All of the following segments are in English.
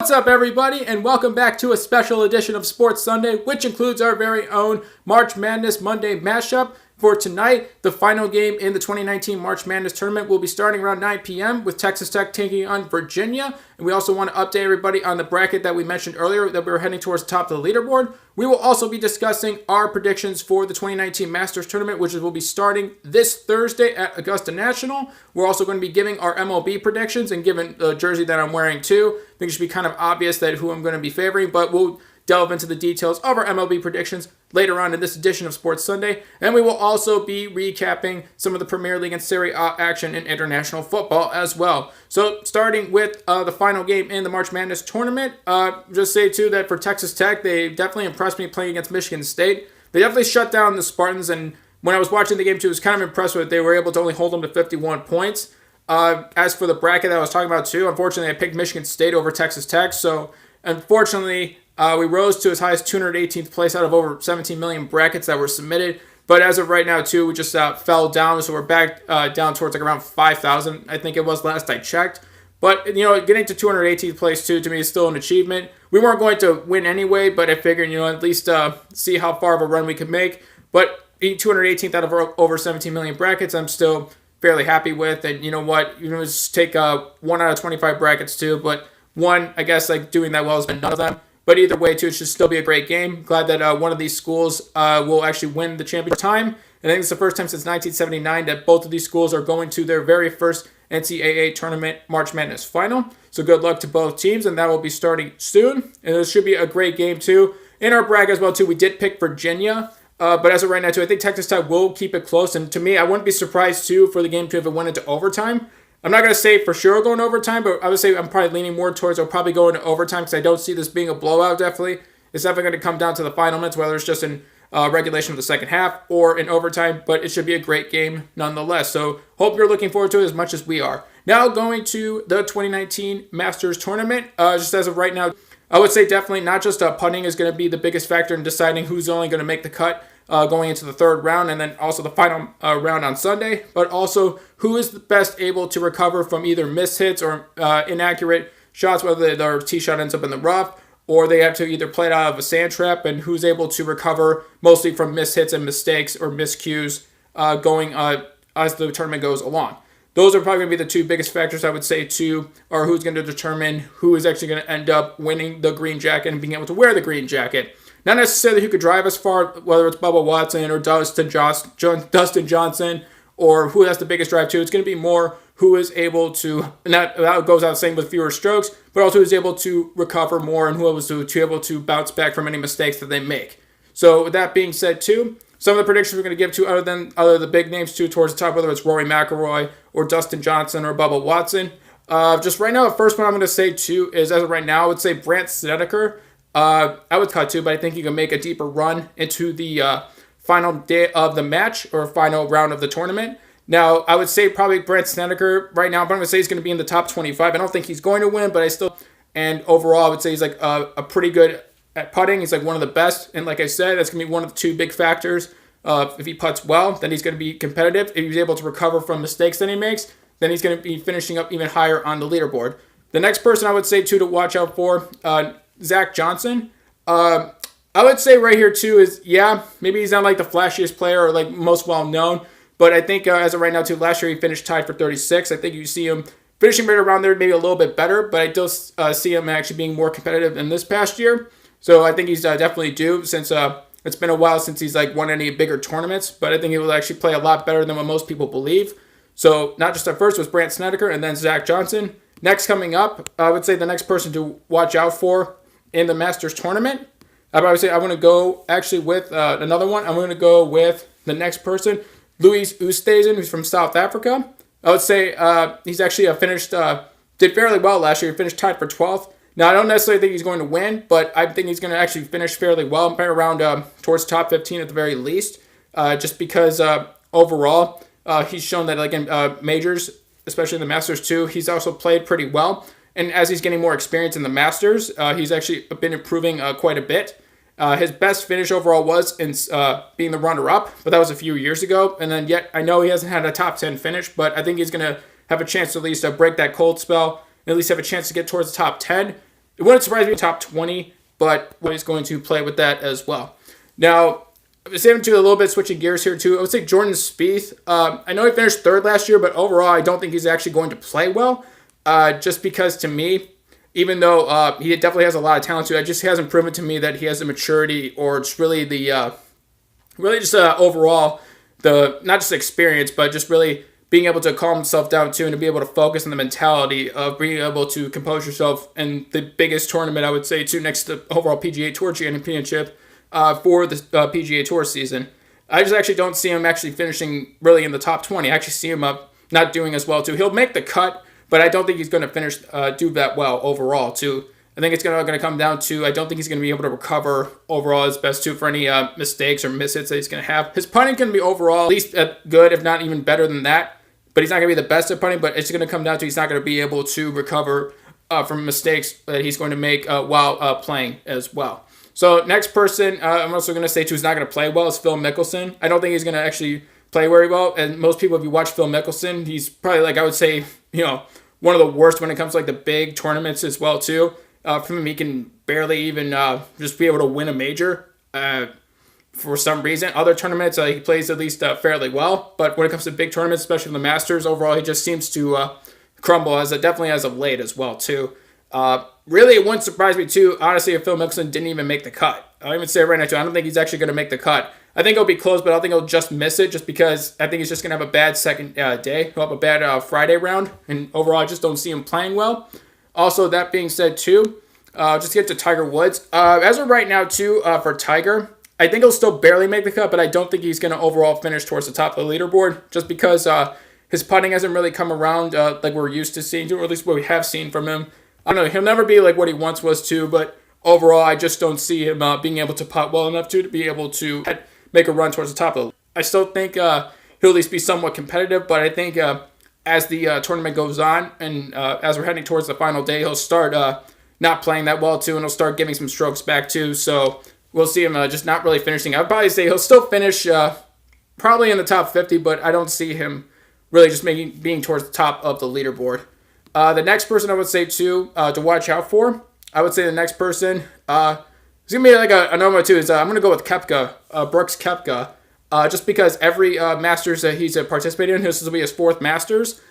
What's up, everybody, and welcome back to a special edition of Sports Sunday, which includes our very own March Madness Monday mashup. For tonight, the final game in the 2019 March Madness tournament will be starting around 9 p.m. with Texas Tech taking on Virginia. And we also want to update everybody on the bracket that we mentioned earlier that we were heading towards the top of the leaderboard. We will also be discussing our predictions for the 2019 Masters tournament, which will be starting this Thursday at Augusta National. We're also going to be giving our MLB predictions, and given the jersey that I'm wearing too, I think it should be kind of obvious that who I'm going to be favoring, but we'll delve into the details of our MLB predictions later on in this edition of Sports Sunday. And we will also be recapping some of the Premier League and Serie A action in international football as well. So starting with the final game in the March Madness tournament, just say too that for Texas Tech, they definitely impressed me playing against Michigan State. They definitely shut down the Spartans, and when I was watching the game too, I was kind of impressed with it. They were able to only hold them to 51 points. As for the bracket that I was talking about too, unfortunately I picked Michigan State over Texas Tech, so unfortunately we rose to as high as 218th place out of over 17 million brackets that were submitted. But as of right now, too, we just fell down. So we're back down towards like around 5,000, I think it was last I checked. But, getting to 218th place, too, to me is still an achievement. We weren't going to win anyway, but I figured, at least see how far of a run we could make. But being 218th out of over 17 million brackets, I'm still fairly happy with. And you know what? Just take 1 out of 25 brackets, too. But one, I guess, like doing that well has been none of them. But either way, too, it should still be a great game. Glad that one of these schools will actually win the championship time. And I think it's the first time since 1979 that both of these schools are going to their very first NCAA tournament March Madness final. So good luck to both teams, and that will be starting soon. And this should be a great game, too. In our bracket as well, too, we did pick Virginia. But as of right now, too, I think Texas Tech will keep it close. And to me, I wouldn't be surprised, too, for the game, too, if it went into overtime. I'm not going to say for sure going to overtime, but I would say I'm probably leaning more towards it'll probably go into overtime because I don't see this being a blowout, definitely. It's definitely going to come down to the final minutes, whether it's just in regulation of the second half or in overtime, but it should be a great game nonetheless. So hope you're looking forward to it as much as we are. Now going to the 2019 Masters Tournament. Just as of right now, I would say definitely not just putting is going to be the biggest factor in deciding who's only going to make the cut going into the third round, and then also the final round on Sunday, but also who is the best able to recover from either missed hits or inaccurate shots, whether their tee shot ends up in the rough or they have to either play it out of a sand trap, and who's able to recover mostly from missed hits and mistakes or miscues going as the tournament goes along. Those are probably going to be the two biggest factors, I would say, too, or who's going to determine who is actually going to end up winning the green jacket and being able to wear the green jacket. Not necessarily who could drive as far, whether it's Bubba Watson or Dustin Johnson, or who has the biggest drive too. It's going to be more who is able to, and that goes out the same with fewer strokes, but also who is able to recover more and who is able to bounce back from any mistakes that they make. So with that being said too, some of the predictions we're going to give to other the big names too towards the top, whether it's Rory McIlroy or Dustin Johnson or Bubba Watson. Just right now, the first one I'm going to say too is, as of right now, I would say Brandt Snedeker. I would cut too, but I think he can make a deeper run into the final day of the match or final round of the tournament. Now, I would say probably Brandt Snedeker right now, but I'm going to say he's going to be in the top 25. I don't think he's going to win, but and overall, I would say he's like a pretty good at putting. He's like one of the best. And like I said, that's going to be one of the two big factors. If he putts well, then he's going to be competitive. If he's able to recover from mistakes that he makes, then he's going to be finishing up even higher on the leaderboard. The next person I would say too to watch out for, Zach Johnson. I would say right here too is, maybe he's not like the flashiest player or like most well known, but I think as of right now too, last year he finished tied for 36. I think you see him finishing right around there, maybe a little bit better, but I do see him actually being more competitive than this past year. So I think he's definitely due, since it's been a while since he's like won any bigger tournaments, but I think he will actually play a lot better than what most people believe. So not just at first was Brandt Snedeker and then Zach Johnson. Next coming up, I would say the next person to watch out for in the Masters tournament, I would say I'm going to go actually with another one. I'm going to go with the next person, Louis Oosthuizen, who's from South Africa. I would say he's actually did fairly well last year. He finished tied for 12th. Now, I don't necessarily think he's going to win, but I think he's going to actually finish fairly well, around towards top 15 at the very least, just because overall he's shown that like in majors, especially in the Masters too, he's also played pretty well. And as he's getting more experience in the Masters, he's actually been improving quite a bit. His best finish overall was in being the runner-up, but that was a few years ago. And then yet, I know he hasn't had a top 10 finish, but I think he's going to have a chance to at least break that cold spell, and at least have a chance to get towards the top 10. it wouldn't surprise me top 20, but he's going to play with that as well. Now, saving to a little bit, switching gears here too. I would say Jordan Spieth. I know he finished third last year, but overall, I don't think he's actually going to play well. Just because to me, even though he definitely has a lot of talent too, it just hasn't proven to me that he has the maturity or just really the overall the not just experience, but just really being able to calm himself down too, and to be able to focus on the mentality of being able to compose yourself in the biggest tournament, I would say too, next to the overall PGA Tour Championship for the PGA Tour season. I just actually don't see him actually finishing really in the top 20. I actually see him not doing as well too. He'll make the cut, but I don't think he's going to finish do that well overall too. I think it's going to come down to, I don't think he's going to be able to recover overall his best too for any mistakes or mishits that he's going to have. His putting can be overall at least good, if not even better than that. But he's not going to be the best at putting, but it's going to come down to he's not going to be able to recover from mistakes that he's going to make while playing as well. So next person I'm also going to say too is not going to play well is Phil Mickelson. I don't think he's going to actually play very well. And most people, if you watch Phil Mickelson, he's probably like, I would say, one of the worst when it comes to like the big tournaments as well too. For him, he can barely even just be able to win a major for some reason. Other tournaments, he plays at least fairly well. But when it comes to big tournaments, especially the Masters, overall, he just seems to crumble, definitely as of late as well, too. Really, it wouldn't surprise me, too, honestly, if Phil Mickelson didn't even make the cut. I'll even say it right now, too, I don't think he's actually going to make the cut. I think he'll be close, but I don't think he'll just miss it, just because I think he's just going to have a bad second day. He'll have a bad Friday round, and overall, I just don't see him playing well. Also, that being said, too, just to get to Tiger Woods. As of right now, too, for Tiger, I think he'll still barely make the cut, but I don't think he's going to overall finish towards the top of the leaderboard, just because his putting hasn't really come around like we're used to seeing, or at least what we have seen from him. I don't know, he'll never be like what he once was, too, but overall, I just don't see him being able to putt well enough to be able to make a run towards the top of the. I still think he'll at least be somewhat competitive, but I think as the tournament goes on and as we're heading towards the final day, he'll start not playing that well too, and he'll start giving some strokes back too. So we'll see him just not really finishing. I'd probably say he'll still finish probably in the top 50, but I don't see him really just being towards the top of the leaderboard. The next person I would say too to watch out for, I would say the next person is gonna be like a number two is I'm gonna go with Koepka, Brooks Koepka, just because every Masters that he's participating in, this will be his fourth Masters.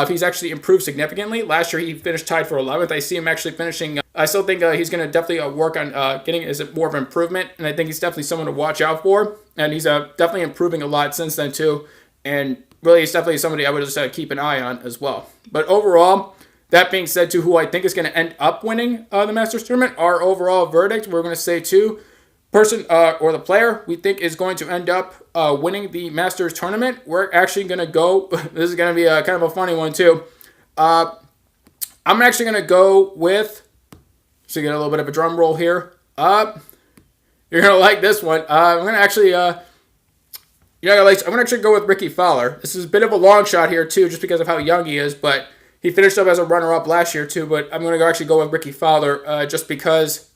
He's actually improved significantly. Last year, he finished tied for 11th. I see him actually finishing. I still think he's going to definitely work on getting more of an improvement, and I think he's definitely someone to watch out for. And he's definitely improving a lot since then, too. And really, he's definitely somebody I would just keep an eye on as well. But overall, that being said, too, who I think is going to end up winning the Masters tournament, our overall verdict, we're going to say, too, person or the player we think is going to end up winning the Masters tournament. We're actually going to go, this is going to be kind of a funny one too. I'm actually going to go with, so you get a little bit of a drum roll here. You're going to like this one. I'm going to actually, I'm going to actually go with Ricky Fowler. This is a bit of a long shot here too, just because of how young he is, but he finished up as a runner-up last year too, but I'm going to actually go with Ricky Fowler just because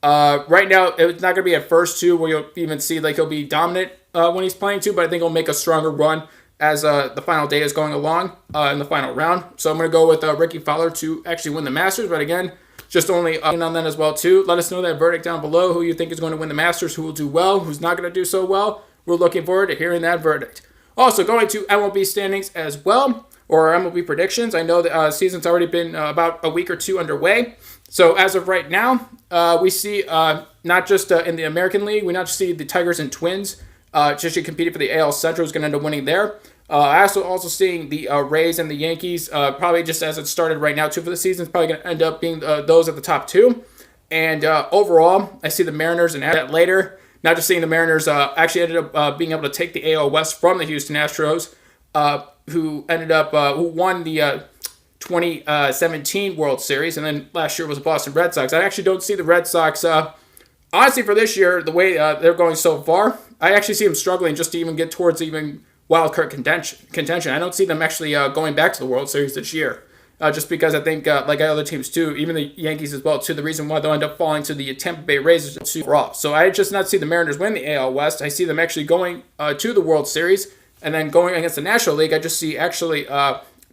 right now, it's not going to be at first, too, where you'll even see like he'll be dominant when he's playing, too, but I think he'll make a stronger run as the final day is going along in the final round. So I'm going to go with Ricky Fowler to actually win the Masters, but again, just only on that as well, too. Let us know that verdict down below, who you think is going to win the Masters, who will do well, who's not going to do so well. We're looking forward to hearing that verdict. Also, going to MLB standings as well, or MLB predictions. I know the season's already been about a week or two underway. So as of right now, we see not just in the American League, we not just see the Tigers and Twins just competing for the AL Central, who's going to end up winning there. I also seeing the Rays and the Yankees, probably just as it started right now, too, for the season, it's probably going to end up being those at the top two. And overall, I see the Mariners and that later. Not just seeing the Mariners actually ended up being able to take the AL West from the Houston Astros, who won the 2017 World Series, and then last year was the Boston Red Sox. I actually don't see the Red Sox, honestly, for this year, the way they're going so far, I actually see them struggling just to even get towards even wild card contention. I don't see them actually going back to the World Series this year, just because I think, like other teams too, even the Yankees as well too, the reason why they'll end up falling to the Tampa Bay Rays is too raw. So I just not see the Mariners win the AL West. I see them actually going to the World Series, and then going against the National League, I just see actually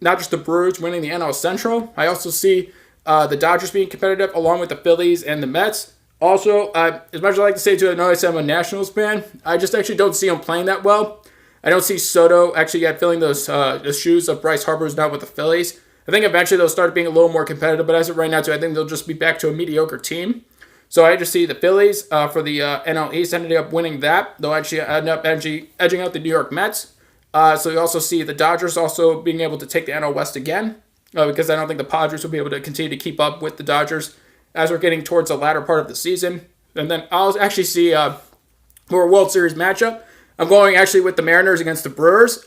not just the Brewers winning the NL Central. I also see the Dodgers being competitive, along with the Phillies and the Mets. Also, as much as I like to say to another I'm a Nationals fan, I just actually don't see them playing that well. I don't see Soto actually yet filling those the shoes of Bryce Harper, who's now with the Phillies. I think eventually they'll start being a little more competitive, but as of right now, too, I think they'll just be back to a mediocre team. So I just see the Phillies for the NL East ending up winning that. They'll actually end up edging out the New York Mets. So you also see the Dodgers also being able to take the NL West again, because I don't think the Padres will be able to continue to keep up with the Dodgers as we're getting towards the latter part of the season. And then I'll actually see for a World Series matchup, I'm going actually with the Mariners against the Brewers.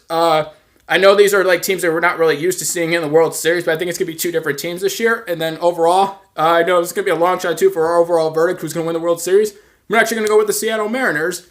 I know these are like teams that we're not really used to seeing in the World Series, but I think it's going to be two different teams this year. And then overall, I know it's going to be a long shot too for our overall verdict, who's going to win the World Series. I'm actually going to go with the Seattle Mariners,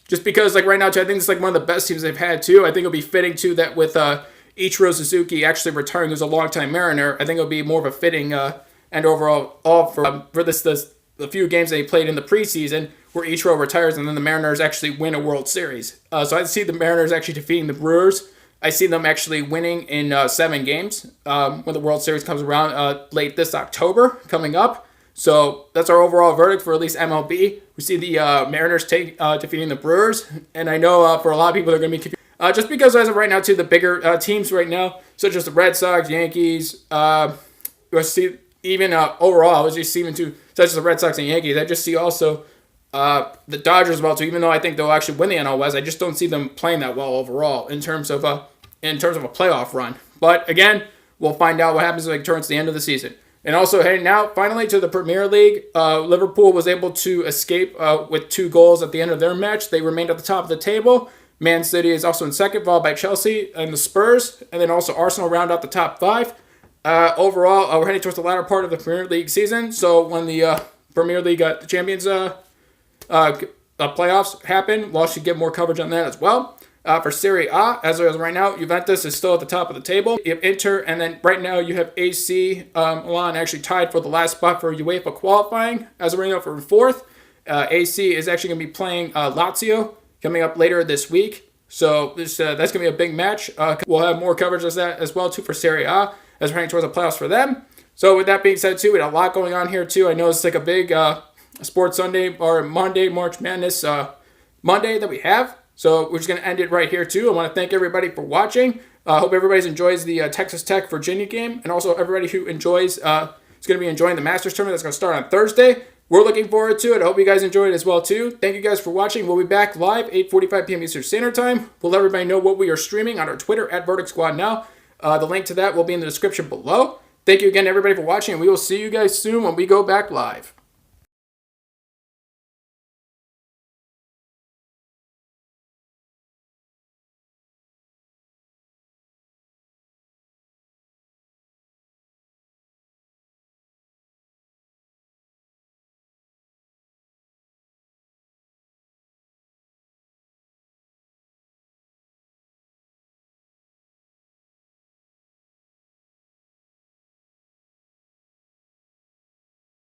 just because like right now too, I think it's like one of the best teams they've had too. I think it'll be fitting too that with Ichiro Suzuki actually retiring, who's a longtime Mariner, I think it'll be more of a fitting and overall all for the few games they played in the preseason where Ichiro retires and then the Mariners actually win a World Series. So I see the Mariners actually defeating the Brewers. I see them actually winning in 7 games when the World Series comes around late this October coming up. So that's our overall verdict for at least MLB. We see the Mariners defeating the Brewers. And I know for a lot of people they're going to be confused. Just because as of right now, too, the bigger teams right now, such as the Red Sox, Yankees, even overall, as you see even too, such as the Red Sox and Yankees, I just see also the Dodgers as well too. Even though I think they'll actually win the NL West, I just don't see them playing that well overall in terms of a playoff run. But again, we'll find out what happens like towards the end of the season. And also, hey, now finally to the Premier League, Liverpool was able to escape with 2 goals at the end of their match. They remained at the top of the table. Man City is also in second, followed by Chelsea and the Spurs, and then also Arsenal round out the top 5. Overall, we're heading towards the latter part of the Premier League season. So when the Premier League Champions playoffs happen, we'll actually get more coverage on that as well. For Serie A, as of right now, Juventus is still at the top of the table. You have Inter, and then right now you have AC Milan actually tied for the last spot for UEFA qualifying. As of right now, for 4th, AC is actually going to be playing Lazio coming up later this week. So that's going to be a big match. We'll have more coverage of that as well too for Serie A as we're heading towards the playoffs for them. So with that being said too, we had a lot going on here too. I know it's like a big Sports Sunday or Monday, March Madness Monday that we have. So we're just going to end it right here too. I want to thank everybody for watching. I hope everybody enjoys the Texas Tech Virginia game, and also everybody who enjoys is going to be enjoying the Masters tournament that's going to start on Thursday. We're looking forward to it. I hope you guys enjoyed it as well too. Thank you guys for watching. We'll be back live 8:45 p.m. Eastern Standard Time. We'll let everybody know what we are streaming on our Twitter at VerdictSquadNow. The link to that will be in the description below. Thank you again everybody for watching, and we will see you guys soon when we go back live.